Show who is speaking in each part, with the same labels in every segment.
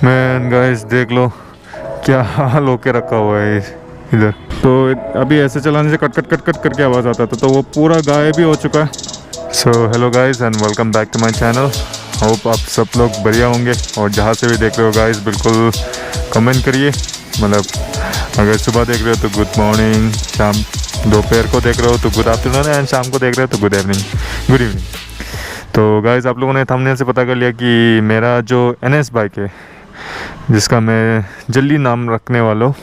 Speaker 1: Man guys देख लो क्या हाल होके रखा हुआ है इधर। तो अभी ऐसे चलाने से कट कट कट कट करके आवाज़ आता था, तो वो पूरा गायब भी हो चुका है। So hello guys and welcome back to my channel. Hope आप सब लोग बढ़िया होंगे, और जहाँ से भी देख रहे हो गाइस बिल्कुल कमेंट करिए। मतलब अगर सुबह देख रहे हो तो गुड मॉर्निंग, शाम दोपहर को देख रहे हो तो गुड आफ्टरनून, एंड शाम को देख रहे हो तो गुड इवनिंग। तो गाइस आप लोगों ने थंबनेल से पता कर लिया कि मेरा जो NS बाइक है, जिसका मैं जल्दी नाम रखने वाला हूँ,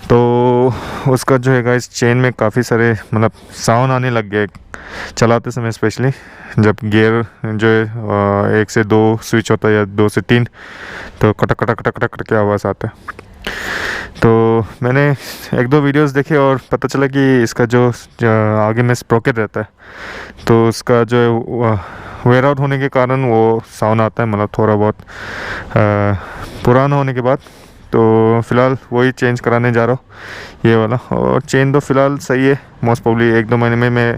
Speaker 1: तो उसका जो है गाइस चेन में काफ़ी सारे मतलब साउंड आने लग गए चलाते समय, स्पेशली जब गियर जो है 1 से 2 स्विच होता है या 2 से 3, तो कटक कटक कटक कटक करके आवाज़ आता है। तो मैंने 1-2 वीडियोस देखे और पता चला कि इसका जो आगे में स्प्रोकेट रहता है, तो उसका जो है वेयर आउट होने के कारण वो साउंड आता है, मतलब थोड़ा बहुत पुराना होने के बाद। तो फ़िलहाल वही चेंज कराने जा रहा हूँ, ये वाला। और चेन तो फ़िलहाल सही है, मोस्ट प्रॉब्ली 1-2 महीने में मैं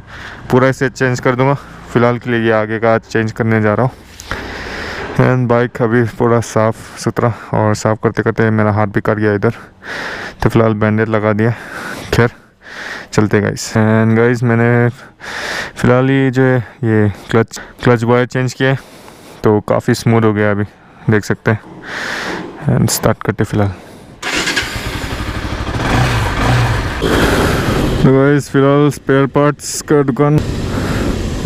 Speaker 1: पूरा इसे चेंज कर दूँगा। फ़िलहाल के लिए ये आगे का चेंज करने जा रहा हूँ। एंड बाइक अभी पूरा साफ़ सुथरा, और साफ़ करते करते मेरा हाथ भी कट गया इधर, तो फ़िलहाल बैंडेज लगा दिया। खैर चलते गाइस। एंड गाइस मैंने फ़िलहाल ही जो है ये क्लच वायर चेंज किया है, तो काफ़ी स्मूथ हो गया अभी, देख सकते हैं। एंड स्टार्ट करते फ़िलहाल। तो गाइस फ़िलहाल स्पेयर पार्ट्स का दुकान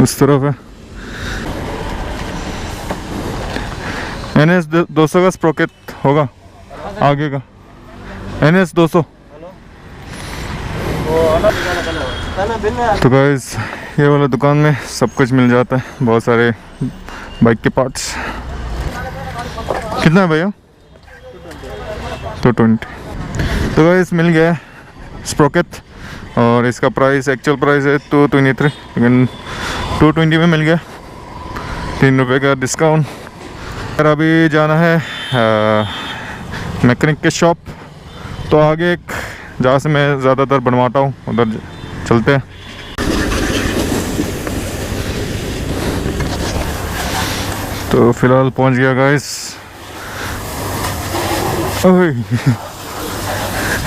Speaker 1: उस तरफ है। NS 200 का स्प्रोकेट होगा आगे का, NS 200। तो गाइस ये वाला दुकान में सब कुछ मिल जाता है, बहुत सारे बाइक के पार्ट्स। कितना है भैया? 220। तो गाइस मिल गया स्प्रोकेट, और इसका प्राइस एक्चुअल प्राइस है 223, लेकिन 220 में मिल गया, 3 रुपये का डिस्काउंट। और अभी जाना है मैकेनिक के शॉप, तो आगे एक जहाँ से मैं ज़्यादातर बनवाता हूँ उधर चलते हैं। तो फ़िलहाल पहुँच गया गाइस।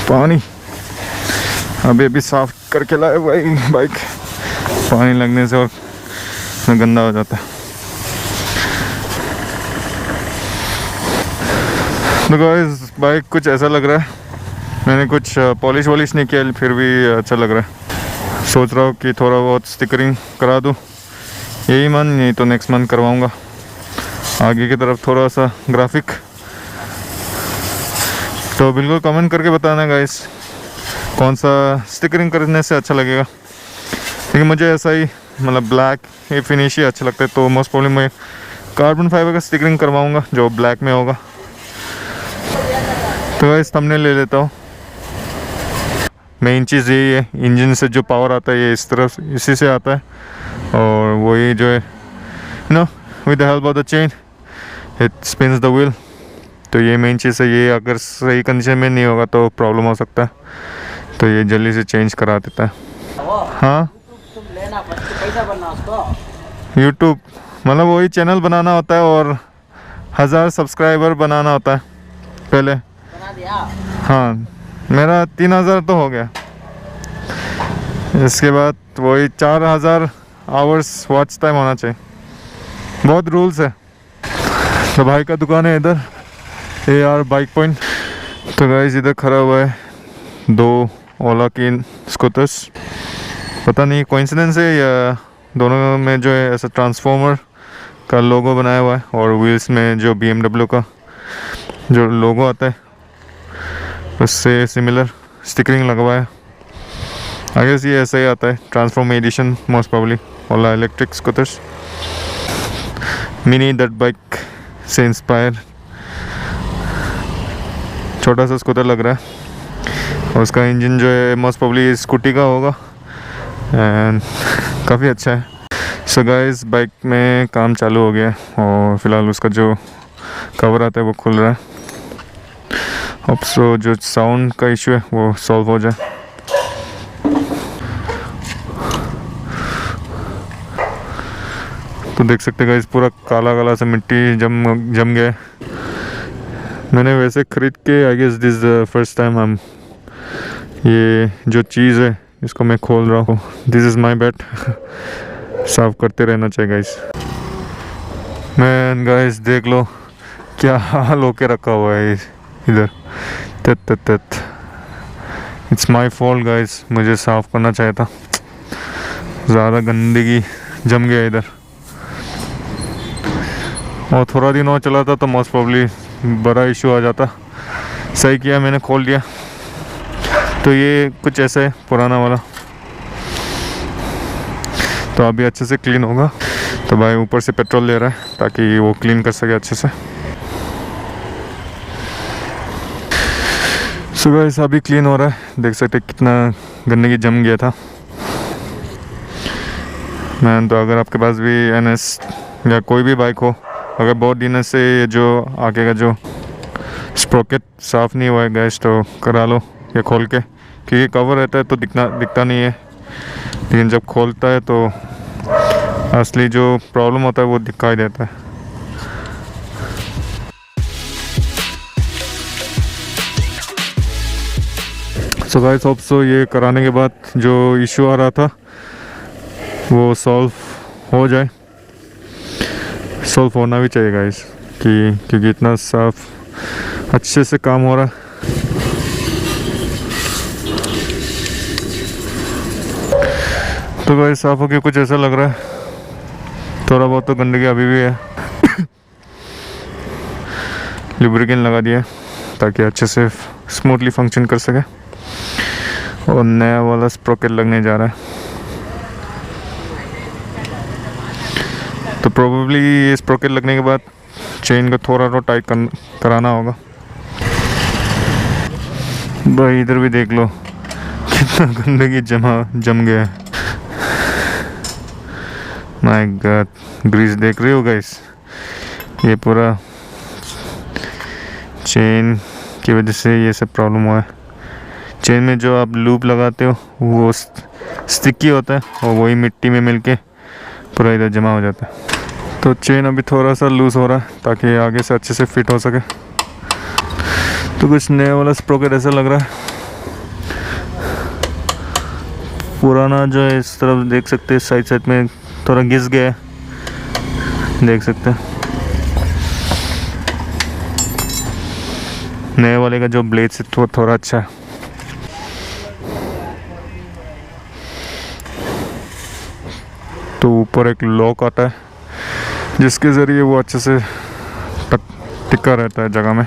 Speaker 1: पानी अभी साफ़ करके लाए भाई बाइक, पानी लगने से और गंदा हो जाता है। तो गाइस बाइक कुछ ऐसा लग रहा है, मैंने कुछ पॉलिश वॉलिश नहीं किया, फिर भी अच्छा लग रहा है। सोच रहा हूँ कि थोड़ा बहुत स्टिकरिंग करा दूँ, यही मंथ नहीं तो नेक्स्ट मंथ करवाऊँगा। आगे की तरफ थोड़ा सा ग्राफिक। तो बिल्कुल कमेंट करके बताना गाइस कौन सा स्टिकरिंग करने से अच्छा लगेगा, क्योंकि मुझे ऐसा ही मतलब ब्लैक ये फिनिश ही अच्छा लगता है। तो मोस्ट प्रॉब्लम मैं कार्बन फाइबर का स्टिकरिंग करवाऊँगा जो ब्लैक में होगा। तो गाइस थंबनेल ले लेता हूँ। मेन चीज़ यही है, इंजन से जो पावर आता है ये इस तरफ इसी से आता है, और वही जो है with the help of the chain it spins the wheel. तो ये मेन चीज़ है, ये अगर सही कंडीशन में नहीं होगा तो प्रॉब्लम हो सकता है, तो ये जल्दी से चेंज करा देता है। हाँ यूट्यूब मतलब वही चैनल बनाना होता है, और 1000 सब्सक्राइबर बनाना होता है पहले। हाँ मेरा 3000 तो हो गया, इसके बाद वही 4000 आवर्स वॉच टाइम होना चाहिए, बहुत रूल्स है। तो भाई का दुकान है इधर, AR बाइक पॉइंट। तो गाइस इधर खड़ा हुआ है 2 ओला की स्कूटर्स, पता नहीं कोइंसिडेंस है या दोनों में जो है ऐसा ट्रांसफॉर्मर का लोगो बनाया हुआ है, और व्हील्स में जो BMW का जो लोगो आता है उससे सिमिलर स्टिकरिंग लगवा है। आई गेस ये ऐसा ही आता है, transform edition most probably Ola electric scooters. Mini dirt bike से इंस्पायर छोटा सा स्कूटर लग रहा है, और उसका इंजन जो है मोस्ट प्रॉब्ली स्कूटी का होगा, एंड काफ़ी अच्छा है। सो गाइस बाइक में काम चालू हो गया, और फिलहाल उसका जो कवर आता है वो खुल रहा है। अब सो जो साउंड का इशू है वो सॉल्व हो जाए। तो देख सकते हैं गाइस पूरा काला काला सा मिट्टी जम गया है। मैंने वैसे ख़रीद के I guess this first time हम ये जो चीज़ है इसको मैं खोल रहा हूँ। दिस इज़ माई बेट। साफ़ करते रहना चाहिए गाइस। मैन गाइस देख लो क्या हाल होके रखा हुआ है इधर। तत इट्स माई फॉल्ट गाइस, मुझे साफ़ करना चाहिए था। ज़्यादा गंदगी जम गया इधर, और थोड़ा दिन और चला था तो मोस्ट प्रॉब्ली बड़ा इशू आ जाता। सही किया मैंने खोल दिया। तो ये कुछ ऐसा है पुराना वाला, तो अभी अच्छे से क्लीन होगा। तो भाई ऊपर से पेट्रोल ले रहा है ताकि वो क्लीन कर सके अच्छे से। सो गाइस अभी क्लीन हो रहा है, देख सकते कितना गंदगी जम गया था। मैन तो अगर आपके पास भी NS या कोई भी बाइक हो, अगर बहुत दिन से ये जो आगे का जो स्प्रॉकेट साफ़ नहीं हुआ है गैस, तो करा लो ये खोल के, क्योंकि कवर रहता है तो दिखता नहीं है, लेकिन जब खोलता है तो असली जो प्रॉब्लम होता है वो दिखाई देता है। सो गाइस होप सो ये कराने के बाद जो इशू आ रहा था वो सॉल्व हो जाए। सॉल्व होना भी चाहिए गाइस, क्योंकि इतना साफ अच्छे से काम हो रहा है। तो गाइस साफ हो के कुछ ऐसा लग रहा है, थोड़ा बहुत तो गंदगी अभी भी है। लुब्रिकेंट लगा दिया ताकि अच्छे से स्मूथली फंक्शन कर सके, और नया वाला स्प्रॉकेट लगने जा रहा है। तो प्रोबेबली ये स्प्रॉकेट लगने के बाद चेन को थोड़ा तो टाइट कराना होगा। भाई इधर भी देख लो कितना गंदगी जम गया है। माय गॉड, ग्रीस देख रहे हो गाइस, ये पूरा चेन की वजह से ये सब प्रॉब्लम हुआ है। चेन में जो आप लूप लगाते हो वो स्टिकी होता है, और वही मिट्टी में मिलके पूरा इधर जमा हो जाता है। तो चेन अभी थोड़ा सा लूज़ हो रहा है ताकि आगे से अच्छे से फिट हो सके। तो कुछ नया वाला स्प्रॉकेट ऐसा लग रहा है। पुराना जो है इस तरफ देख सकते हैं, साइड में थोड़ा घिस गया है, देख सकते हैं। नए वाले का जो ब्लेड से थोड़ा अच्छा है। तो ऊपर एक लॉक आता है जिसके ज़रिए वो अच्छे से टिका रहता है जगह में।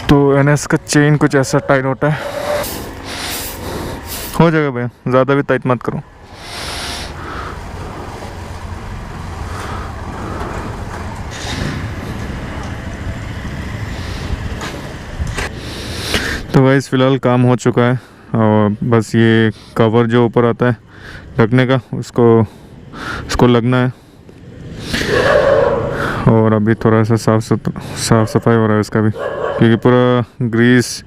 Speaker 1: तो NS का चेन कुछ ऐसा टाइट होता है। हो जाएगा भैया, ज़्यादा भी टाइट मत करो। तो गाइस फ़िलहाल काम हो चुका है, और बस ये कवर जो ऊपर आता है ढकने का उसको लगना है। और अभी थोड़ा सा साफ़ सफाई हो रहा है उसका भी, क्योंकि पूरा ग्रीस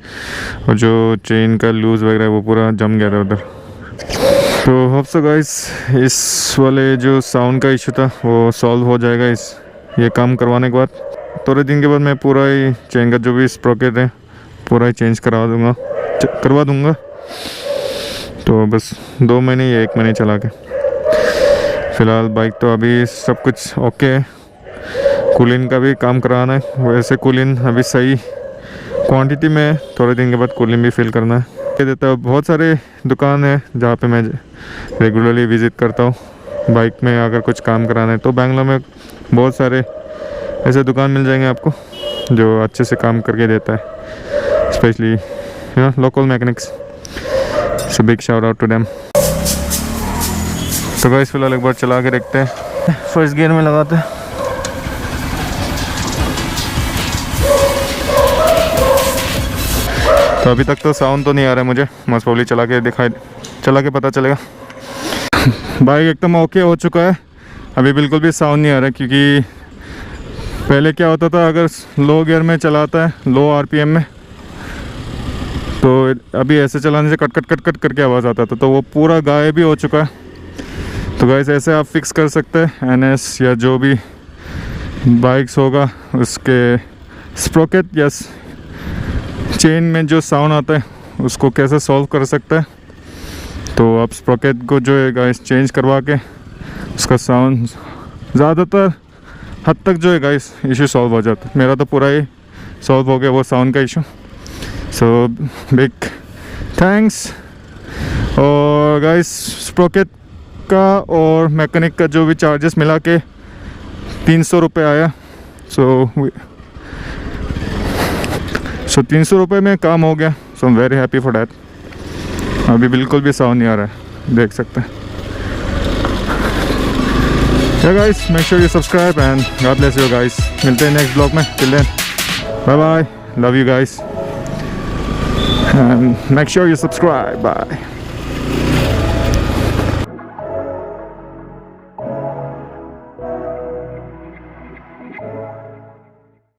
Speaker 1: और जो चेन का लूज़ वगैरह है वो पूरा जम गया था उधर। तो होप सो गाइस इस वाले जो साउंड का इशू था वो सॉल्व हो जाएगा ये काम करवाने के बाद। थोड़े दिन के बाद मैं पूरा ही चेन का जो भी स्प्रॉकेट है पूरा ही चेंज करवा दूँगा। तो बस 2 महीने या 1 महीने चला के, फ़िलहाल बाइक तो अभी सब कुछ ओके है। कूलिंग का भी काम कराना है, वैसे कूलिंग अभी सही क्वांटिटी में है, थोड़े दिन के बाद कूलिंग भी फिल करना है। देता है बहुत सारे दुकान है जहाँ पे मैं रेगुलरली विज़िट करता हूँ बाइक में अगर कुछ काम कराना है। तो बैंगलोर में बहुत सारे ऐसे दुकान मिल जाएंगे आपको जो अच्छे से काम करके देता है, specially local mechanics. So big shout out to them. तो गाइस फिलहाल एक बार चला के देखते हैं, फर्स्ट गियर में लगाते हैं। तो अभी तक तो साउंड तो नहीं आ रहा है मुझे, मोस्ट प्रोबब्ली चला के पता चलेगा। बाइक एकदम ओके हो चुका है, अभी बिल्कुल भी साउंड नहीं आ रहा है। क्योंकि पहले क्या होता था, अगर लो गियर में चलाता है लो RPM में तो अभी ऐसे चलाने से कट कट कट कट करके आवाज़ आता था, तो वो पूरा गायब ही हो चुका है। तो गाइस ऐसे आप फिक्स कर सकते हैं NS या जो भी बाइक्स होगा उसके स्प्रोकेट या चेन में जो साउंड आता है उसको कैसे सॉल्व कर सकते हैं। तो आप स्प्रोकेट को जो है गाइस चेंज करवा के उसका साउंड ज़्यादातर हद तक जो है गाइस इशू सॉल्व हो जाता है। मेरा तो पूरा ही सॉल्व हो गया वो साउंड का इशू। So big thanks. और गाइस स्प्रोकेट का और मैकेनिक का जो भी चार्जेस मिला के 300 रुपये आया। सो 300 रुपये में काम हो गया। So I am very happy for that. अभी बिल्कुल भी साउंड नहीं आ रहा है, देख सकते हैं। Yeah guys, make sure you subscribe and God bless you guys. मिलते हैं नेक्स्ट ब्लॉग में। Till then, bye bye. Love you guys. And make sure you subscribe. Bye.